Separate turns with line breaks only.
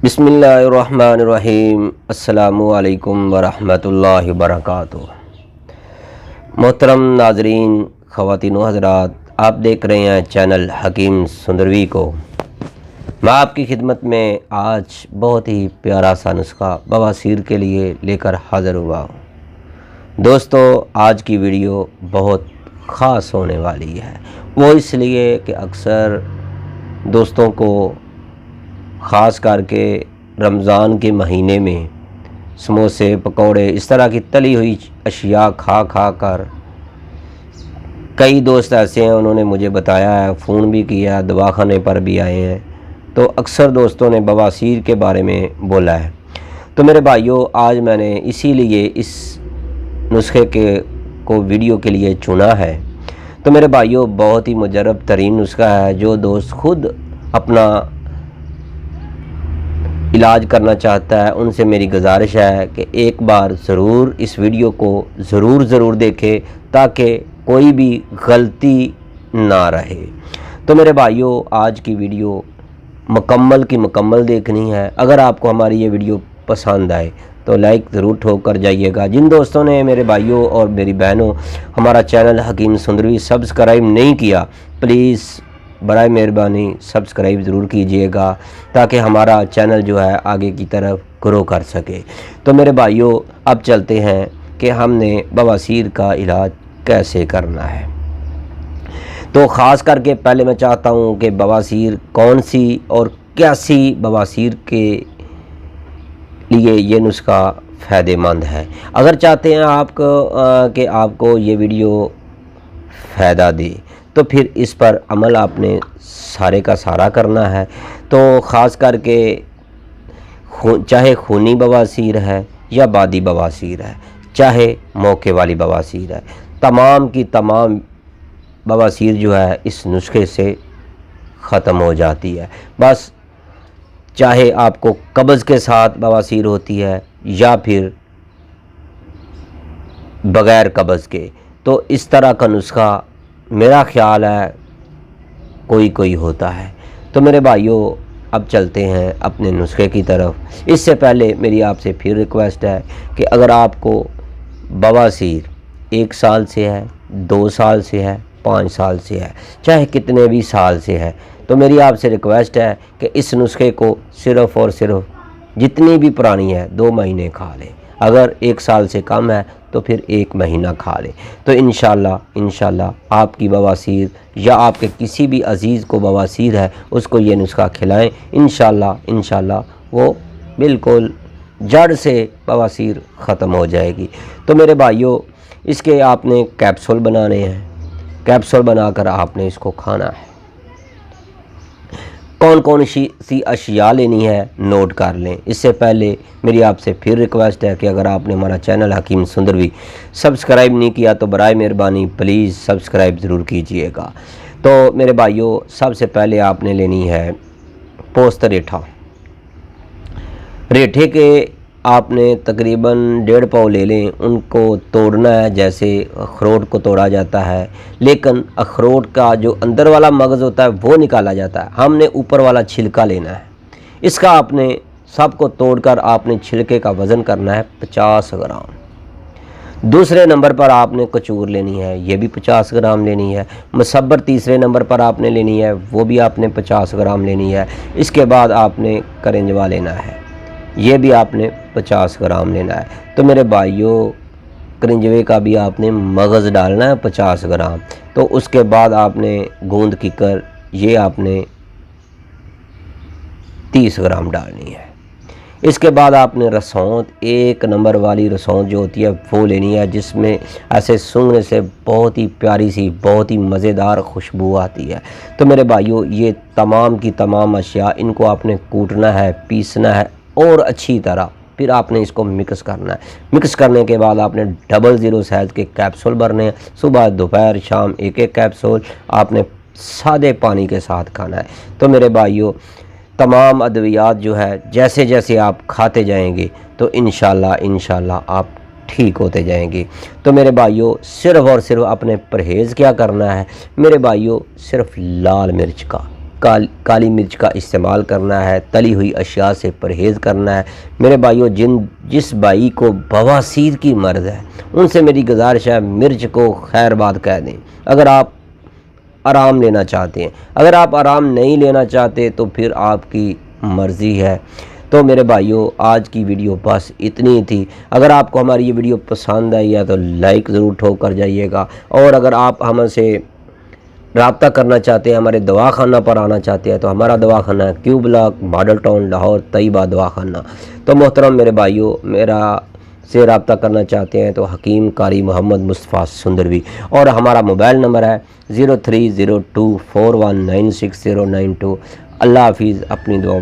बिस्मिल्लाहिर्रहमानिर्रहीम। अस्सलामु अलैकुम वरहमतुल्लाहि वबरकातुहू। मोहतरम नाजरीन, ख़वातीन व हज़रात, आप देख रहे हैं चैनल हकीम सुंदरवी को। मैं आपकी खिदमत में आज बहुत ही प्यारा सा नुस्खा बवासीर के लिए लेकर हाज़िर हुआ हूँ। दोस्तों, आज की वीडियो बहुत ख़ास होने वाली है। वो इसलिए कि अक्सर दोस्तों को ख़ास करके रमज़ान के महीने में समोसे, पकौड़े, इस तरह की तली हुई अशिया खा कर कई दोस्त ऐसे हैं, उन्होंने मुझे बताया है, फ़ोन भी किया, दवाखाने पर भी आए हैं। तो अक्सर दोस्तों ने बवासीर के बारे में बोला है। तो मेरे भाइयों, आज मैंने इसीलिए इस नुस्खे को वीडियो के लिए चुना है। तो मेरे भाइयों, बहुत ही मुजरब तरीन नुस्खा है। जो दोस्त खुद अपना इलाज करना चाहता है, उनसे मेरी गुजारिश है कि एक बार ज़रूर इस वीडियो को ज़रूर देखें ताकि कोई भी गलती ना रहे। तो मेरे भाइयों, आज की वीडियो मुकम्मल की मुकम्मल देखनी है। अगर आपको हमारी ये वीडियो पसंद आए तो लाइक ज़रूर ठोक कर जाइएगा। जिन दोस्तों ने, मेरे भाइयों और मेरी बहनों, हमारा चैनल हकीम सुंदरवी सब्सक्राइब नहीं किया, प्लीज़ बराए मेहरबानी सब्सक्राइब ज़रूर कीजिएगा ताकि हमारा चैनल जो है आगे की तरफ ग्रो कर सके। तो मेरे भाइयों, अब चलते हैं कि हमने बवासीर का इलाज कैसे करना है। तो ख़ास करके पहले मैं चाहता हूँ कि बवासीर कौन सी और कैसी बवासीर के लिए ये नुस्खा फ़ायदेमंद है। अगर चाहते हैं कि आपको ये वीडियो फ़ायदा दे तो फिर इस पर अमल आपने सारे का सारा करना है। तो ख़ास करके चाहे खूनी बवासीर है या बादी बवासीर है, चाहे मौके वाली बवासीर है, तमाम की तमाम बवासीर जो है इस नुस्खे से ख़त्म हो जाती है। बस चाहे आपको कब्ज़ के साथ बवासीर होती है या फिर बग़ैर कब्ज़ के, तो इस तरह का नुस्खा मेरा ख़्याल है कोई होता है। तो मेरे भाइयों, अब चलते हैं अपने नुस्खे की तरफ। इससे पहले मेरी आपसे फिर रिक्वेस्ट है कि अगर आपको बवासीर 1 साल से है, 2 साल से है, 5 साल से है, चाहे कितने भी साल से है, तो मेरी आपसे रिक्वेस्ट है कि इस नुस्खे को सिर्फ़ और सिर्फ जितनी भी पुरानी है 2 महीने खा लें। अगर 1 साल से कम है तो फिर 1 महीना खा लें। तो इंशाल्लाह आपकी बवासीर या आपके किसी भी अज़ीज़ को बवासीर है, उसको ये नुस्खा खिलाएं। इंशाल्लाह वो बिल्कुल जड़ से बवासीर ख़त्म हो जाएगी। तो मेरे भाइयों, इसके आपने कैप्सूल बनाने हैं। कैप्सूल बनाकर आपने इसको खाना है। कौन सी अशिया लेनी है नोट कर लें। इससे पहले मेरी आपसे फिर रिक्वेस्ट है कि अगर आपने हमारा चैनल हकीम सुंदरवी सब्सक्राइब नहीं किया तो बराए मेहरबानी प्लीज़ सब्सक्राइब ज़रूर कीजिएगा। तो मेरे भाइयों, सबसे पहले आपने लेनी है पोस्त रेठा। रेठे के आपने तकरीबन 1.5 पाव ले लें। उनको तोड़ना है जैसे अखरोट को तोड़ा जाता है, लेकिन अखरोट का जो अंदर वाला मगज़ होता है वो निकाला जाता है। हमने ऊपर वाला छिलका लेना है। इसका आपने सबको तोड़कर आपने छिलके का वज़न करना है 50 ग्राम। दूसरे नंबर पर आपने कचूर लेनी है, ये भी 50 ग्राम लेनी है। मसब्बर तीसरे नंबर पर आपने लेनी है, वो भी आपने 50 ग्राम लेनी है। इसके बाद आपने करंजवा लेना है, ये भी आपने 50 ग्राम लेना है। तो मेरे भाइयों, करंजवे का भी आपने मगज़ डालना है 50 ग्राम। तो उसके बाद आपने गूंद कीकर ये आपने 30 ग्राम डालनी है। इसके बाद आपने रसौंत, 1 नंबर वाली रसौंत जो होती है वो लेनी है, जिसमें ऐसे सूंघने से बहुत ही प्यारी सी, बहुत ही मज़ेदार खुशबू आती है। तो मेरे भाइयों, ये तमाम की तमाम अशिया, इनको आपने कूटना है, पीसना है और अच्छी तरह फिर आपने इसको मिक्स करना है। मिक्स करने के बाद आपने 00 साइज़ के कैप्सूल भरने हैं। सुबह, दोपहर, शाम 1-1 कैप्सूल आपने सादे पानी के साथ खाना है। तो मेरे भाइयों, तमाम अद्वियात जो है जैसे जैसे आप खाते जाएंगे तो इंशाल्लाह आप ठीक होते जाएंगे। तो मेरे भाइयों, सिर्फ़ और सिर्फ अपने परहेज़ क्या करना है मेरे भाइयों, सिर्फ लाल मिर्च का, काली मिर्च का इस्तेमाल करना है, तली हुई अशिया से परहेज़ करना है। मेरे भाइयों, जिस भाई को बवासीर की मर्ज़ है उनसे मेरी गुजारिश है मिर्च को खैरबाद कह दें। अगर आप आराम लेना चाहते हैं, अगर आप आराम नहीं लेना चाहते तो फिर आपकी मर्ज़ी है। तो मेरे भाइयों, आज की वीडियो बस इतनी थी। अगर आपको हमारी ये वीडियो पसंद आई है तो लाइक ज़रूर ठोक कर जाइएगा, और अगर आप हमसे रब्ता करना चाहते हैं, हमारे दवाखाना पर आना चाहते हैं, तो हमारा दवाखाना है Q block, Model Town, Lahore, Tayyaba दवाखाना। तो मोहतरम मेरे भाइयों, मेरा से रब्ता करना चाहते हैं तो हकीम कारी मोहम्मद मुस्तफ़ा सुंदरवी, और हमारा मोबाइल नंबर है 030241969092। अल्लाह हाफिज़, अपनी दुआ।